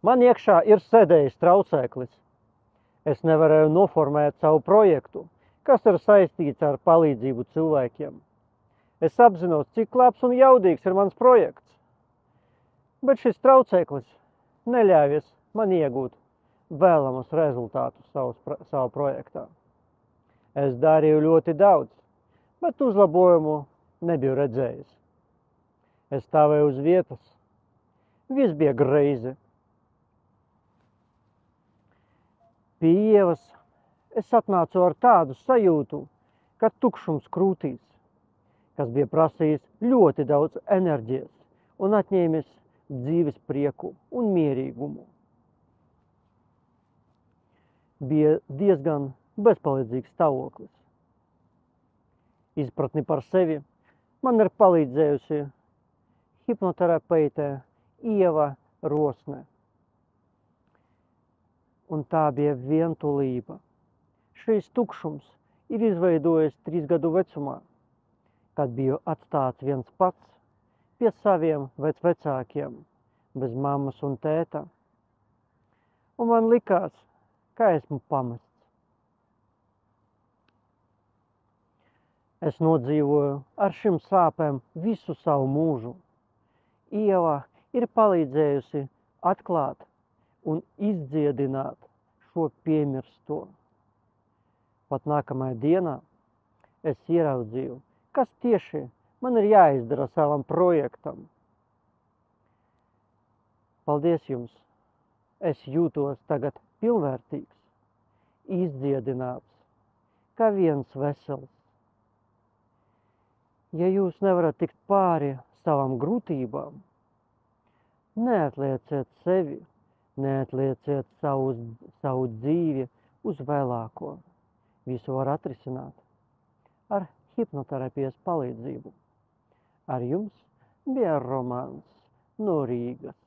Man iekšā ir sēdējis traucēklis. Es nevarēju noformēt savu projektu, kas ir saistīts ar palīdzību cilvēkiem. Es apzinos, cik labs un jaudīgs ir mans projekts. Bet šis traucēklis neļāvies man iegūt vēlamus rezultātus savā projektā. Es darīju ļoti daudz, bet uzlabojumu nebiju redzējis. Es stāvēju uz vietas. Viss bija greizi. Pie ievas es atnācu ar tādu sajūtu, ka tukšums krūtīs, kas bija prasījis ļoti daudz enerģijas un atņēmis dzīves prieku un mierīgumu. Bija diezgan bezpalīdzīgs stāvoklis. Izpratni par sevi man ir palīdzējusi hipnoterapeite Ieva Rosne. Un tā bija vientulība. Šis tukšums ir izveidojis 3 gadu vecumā, kad biju atstāts viens pats pie saviem vecākiem, bez mammas un tēta. Un man likās, ka esmu pamests. Es nodzīvoju ar šīm sāpēm visu savu mūžu. Ieva ir palīdzējusi atklāt un izdziedināt šo piemirsto. Pat nākamajā dienā es ieraudzīju, kas tieši man ir jāizdara savam projektam. Paldies jums! Es jūtos tagad pilnvērtīgs, izdziedināts, kā viens vesels. Ja jūs nevarat tikt pāri savām grūtībām, neatlieciet sevi, neatlieciet savu dzīvi uz vēlāko. Visu var atrisināt ar hipnoterapijas palīdzību. Ar jums bija Romāns no Rīgas.